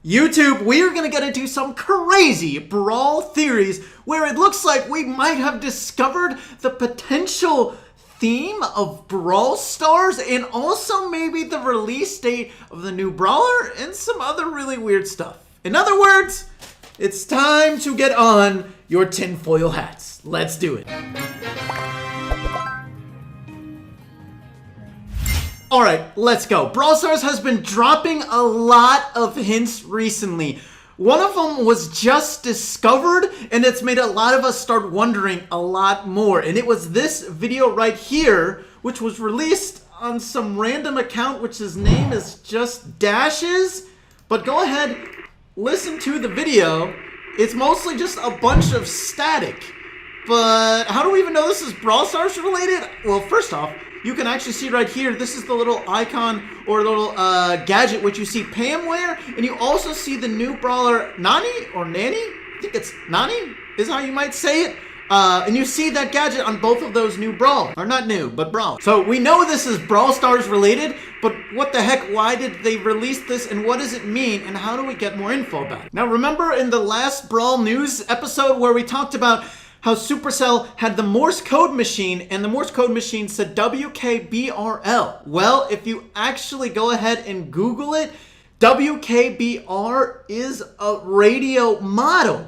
YouTube, we are going to get into some crazy Brawl theories where it looks like we might have discovered the potential theme of Brawl Stars and also maybe the release date of the new Brawler and some other really weird stuff. In other words, it's time to get on your tinfoil hats. Let's do it. Alright, let's go. Brawl Stars has been dropping a lot of hints recently. One of them was just discovered, and it's made a lot of us start wondering a lot more. And it was this video right here, which was released on some random account, which his name is just Dashes. But go ahead, listen to the video. It's mostly just a bunch of static. But how do we even know this is Brawl Stars related? Well, first off, you can actually see right here, this is the little icon or little gadget which you see Pam wear, and you also see the new brawler Nani or Nani? I think it's Nani is how you might say it. And you see that gadget on both of those new Brawl. Or not new, but Brawl. So we know this is Brawl Stars related, but what the heck, why did they release this and what does it mean and how do we get more info about it? Now remember in the last Brawl news episode where we talked about how Supercell had the Morse code machine, and the Morse code machine said WKBRL. Well, if you actually go ahead and Google it, WKBR is a radio model.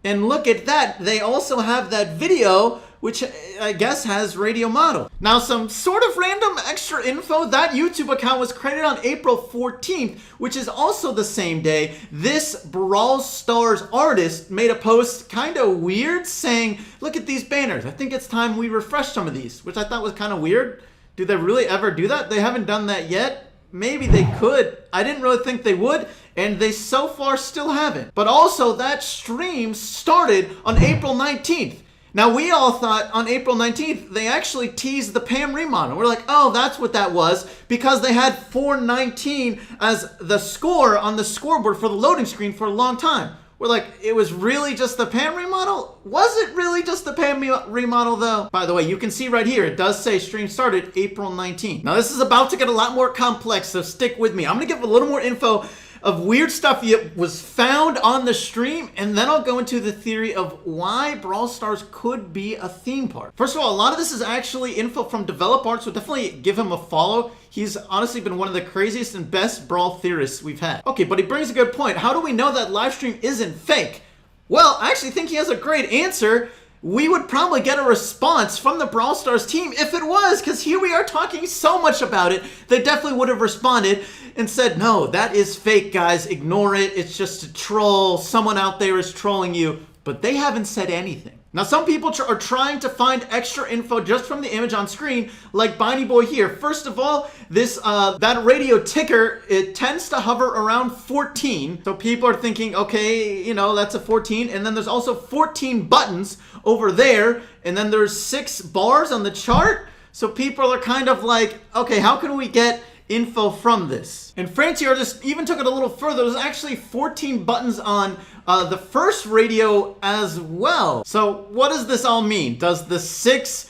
And look at that, they also have that video, which I guess has radio model. Now, some sort of random extra info, that YouTube account was created on April 14th, which is also the same day. This Brawl Stars artist made a post kind of weird saying, look at these banners. I think it's time we refresh some of these, which I thought was kind of weird. Do they really ever do that? They haven't done that yet. Maybe they could. I didn't really think they would, and they so far still haven't. But also, that stream started on April 19th. Now, we all thought on April 19th, they actually teased the Pam remodel. We're like, oh, that's what that was, because they had 419 as the score on the scoreboard for the loading screen for a long time. We're like, it was really just the Pam remodel? Was it really just the Pam remodel, though? By the way, you can see right here, it does say stream started April 19th. Now, this is about to get a lot more complex, so stick with me. I'm going to give a little more info of weird stuff that was found on the stream, and then I'll go into the theory of why Brawl Stars could be a theme park. First of all, a lot of this is actually info from Develop Art, so definitely give him a follow. He's honestly been one of the craziest and best Brawl theorists we've had. Okay, but he brings a good point. How do we know that live stream isn't fake? Well, I actually think he has a great answer. We would probably get a response from the Brawl Stars team if it was, because here we are talking so much about it. They definitely would have responded and said, no, that is fake, guys. Ignore it. It's just a troll. Someone out there is trolling you. But they haven't said anything. Now, some people are trying to find extra info just from the image on screen, like Biney Boy here. First of all, this that radio ticker, it tends to hover around 14. So people are thinking, okay, you know, that's a 14. And then there's also 14 buttons over there. And then there's 6 bars on the chart. So people are kind of like, okay, how can we get info from this? And Francie just even took it a little further. There's actually 14 buttons on the first radio as well. So what does this all mean? Does the 6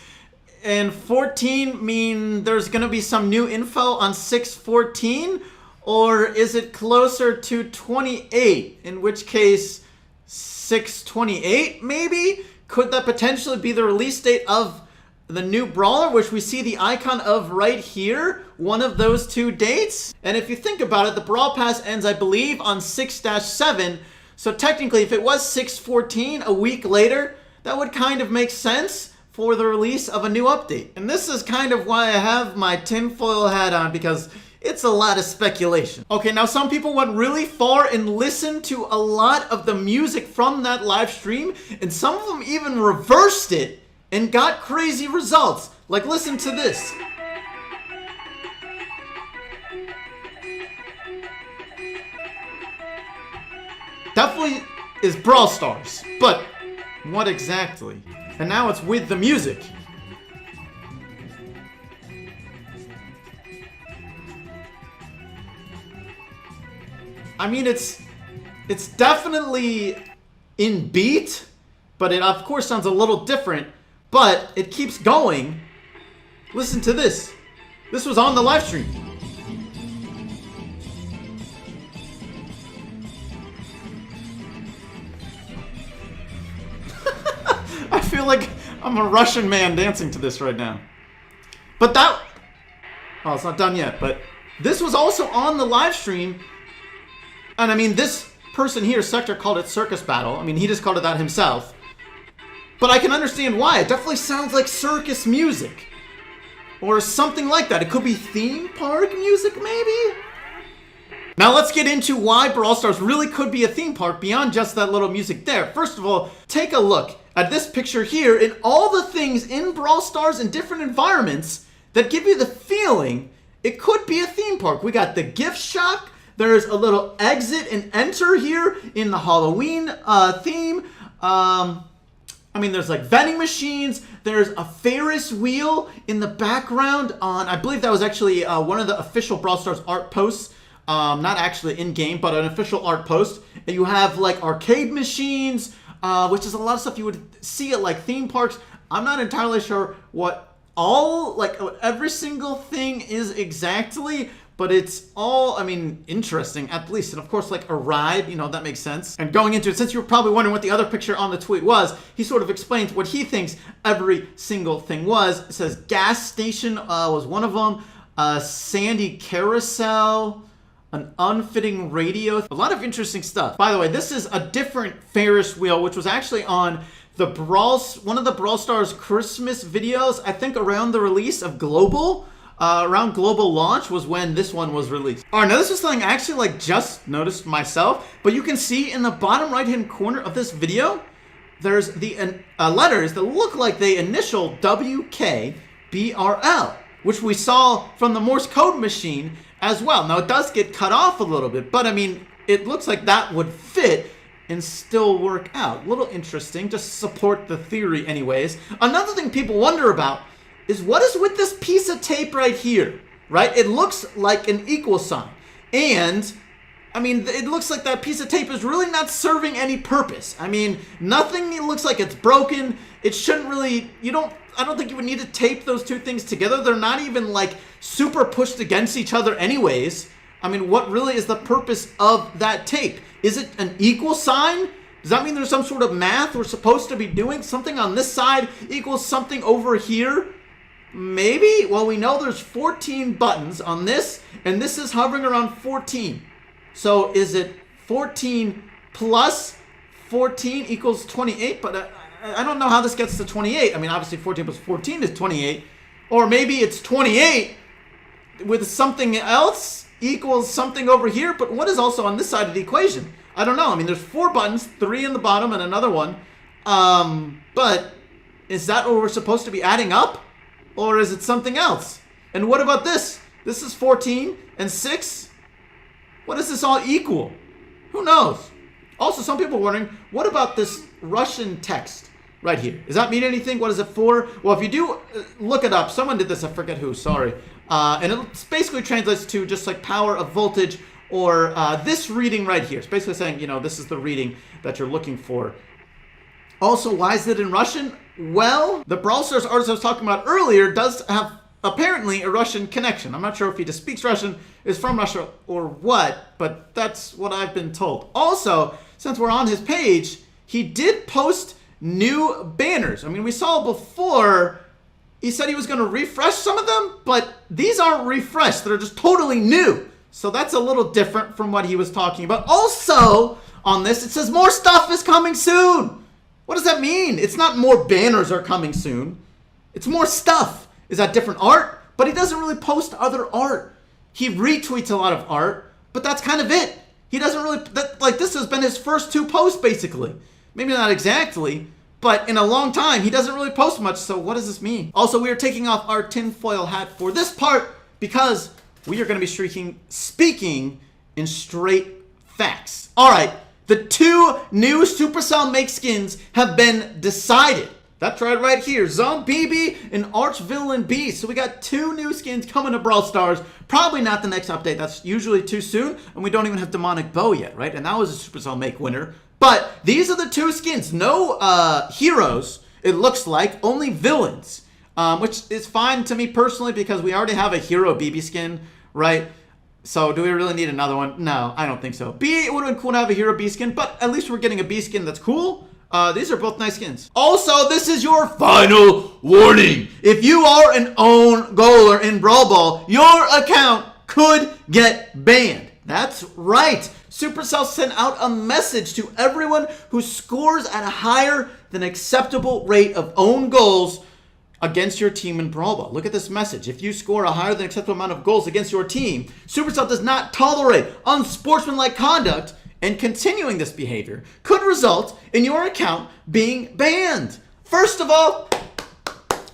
and 14 mean there's gonna be some new info on 614? Or is it closer to 28? In which case 628 maybe? Could that potentially be the release date of the new Brawler, which we see the icon of right here, one of those two dates? And if you think about it, the Brawl Pass ends, I believe, on 6-7. So technically, if it was 6/14 a week later, that would kind of make sense for the release of a new update. And this is kind of why I have my tinfoil hat on, because it's a lot of speculation. Okay, now some people went really far and listened to a lot of the music from that live stream, and some of them even reversed it and got crazy results. Like, listen to this. Definitely is Brawl Stars, but what exactly? And now it's with the music. I mean, it's definitely in beat, but it of course sounds a little different. But it keeps going. Listen to this. This was on the live stream. feel like I'm a Russian man dancing to this right now. But that... Oh, it's not done yet, but this was also on the live stream. And I mean, this person here, Sector, called it Circus Battle. I mean, he just called it that himself. But I can understand why. It definitely sounds like circus music. Or something like that. It could be theme park music, maybe? Now let's get into why Brawl Stars really could be a theme park beyond just that little music there. First of all, take a look at this picture here and all the things in Brawl Stars in different environments that give you the feeling it could be a theme park. We got the gift shop. There's a little exit and enter here in the Halloween theme. I mean, there's like vending machines. There's a Ferris wheel in the background on, I believe that was actually one of the official Brawl Stars art posts. Not actually in-game, but an official art post. And you have like arcade machines, which is a lot of stuff you would see at like theme parks. I'm not entirely sure what what every single thing is exactly, but it's all, I mean, interesting at least. And of course, like a ride, you know, that makes sense. And going into it, since you were probably wondering what the other picture on the tweet was, he sort of explains what he thinks every single thing was. It says gas station was one of them, sandy carousel, an unfitting radio, a lot of interesting stuff. By the way, this is a different Ferris wheel, which was actually on the one of the Brawl Stars Christmas videos, I think around the release of Global. Around global launch was when this one was released. All right, now this is something I actually like just noticed myself, but you can see in the bottom right-hand corner of this video, there's the letters that look like they initial WKBRL, which we saw from the Morse code machine as well. Now it does get cut off a little bit, but I mean, it looks like that would fit and still work out. A little interesting, just support the theory anyways. Another thing people wonder about is what is with this piece of tape right here, right? It looks like an equal sign. And, I mean, it looks like that piece of tape is really not serving any purpose. I mean, nothing looks like it's broken. It shouldn't really, I don't think you would need to tape those two things together. They're not even like super pushed against each other anyways. I mean, what really is the purpose of that tape? Is it an equal sign? Does that mean there's some sort of math we're supposed to be doing? Something on this side equals something over here? Maybe? Well, we know there's 14 buttons on this, and this is hovering around 14. So is it 14 plus 14 equals 28? But I don't know how this gets to 28. I mean, obviously 14 plus 14 is 28. Or maybe it's 28 with something else equals something over here. But what is also on this side of the equation? I don't know. I mean, there's 4 buttons, 3 in the bottom and another one. But is that what we're supposed to be adding up? Or is it something else? And what about this? This is 14 and 6. What does this all equal? Who knows? Also, some people are wondering, what about this Russian text right here? Does that mean anything? What is it for? Well, if you do look it up, someone did this, I forget who, sorry. And it basically translates to just like power of voltage or this reading right here. It's basically saying, this is the reading that you're looking for. Also, why is it in Russian? Well, the Brawl Stars artist I was talking about earlier does have apparently a Russian connection. I'm not sure if he just speaks Russian, is from Russia, or what, but that's what I've been told. Also, since we're on his page, he did post new banners. I mean, we saw before, he said he was going to refresh some of them, but these aren't refreshed. They're just totally new. So that's a little different from what he was talking about. Also, on this, it says more stuff is coming soon. What does that mean? It's not more banners are coming soon. It's more stuff. Is that different art? But he doesn't really post other art. He retweets a lot of art, but that's kind of it. He doesn't really, this has been his first 2 posts, basically. Maybe not exactly, but in a long time, he doesn't really post much, so what does this mean? Also, we are taking off our tinfoil hat for this part because we are going to be speaking in straight facts. All right. The 2 new Supercell make skins have been decided. That's right here. Zone BB and Arch Villain B. So we got 2 new skins coming to Brawl Stars. Probably not the next update. That's usually too soon. And we don't even have Demonic Bow yet, right? And that was a Supercell make winner. But these are the 2 skins. No heroes, it looks like. Only villains. Which is fine to me personally because we already have a hero BB skin, right? So do we really need another one? No, I don't think so. B, it would have been cool to have a hero B skin, but at least we're getting a B skin that's cool. These are both nice skins. Also, this is your final warning. If you are an own goaler in Brawl Ball, your account could get banned. That's right. Supercell sent out a message to everyone who scores at a higher than acceptable rate of own goals against your team in Brawl Ball. Look at this message. If you score a higher than acceptable amount of goals against your team, Supercell does not tolerate unsportsmanlike conduct, and continuing this behavior could result in your account being banned. First of all,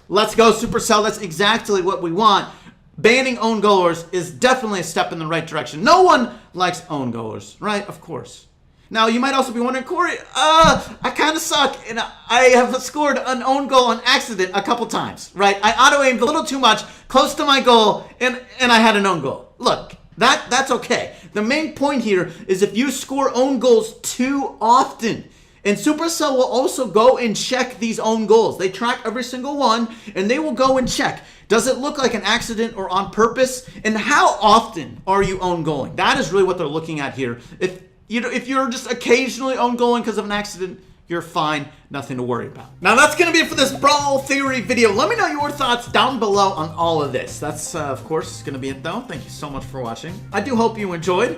let's go Supercell. That's exactly what we want. Banning own goalers is definitely a step in the right direction. No one likes own goalers, right? Of course. Now, you might also be wondering, Cory, I kind of suck, and I have scored an own goal on accident a couple times, right? I auto-aimed a little too much, close to my goal, and I had an own goal. Look, that's okay. The main point here is if you score own goals too often, and Supercell will also go and check these own goals. They track every single one, and they will go and check. Does it look like an accident or on purpose? And how often are you own goaling? That is really what they're looking at here. If you're just occasionally own goaling because of an accident, you're fine. Nothing to worry about. Now, that's going to be it for this Brawl Theory video. Let me know your thoughts down below on all of this. That's, of course, going to be it, though. Thank you so much for watching. I do hope you enjoyed,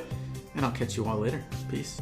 and I'll catch you all later. Peace.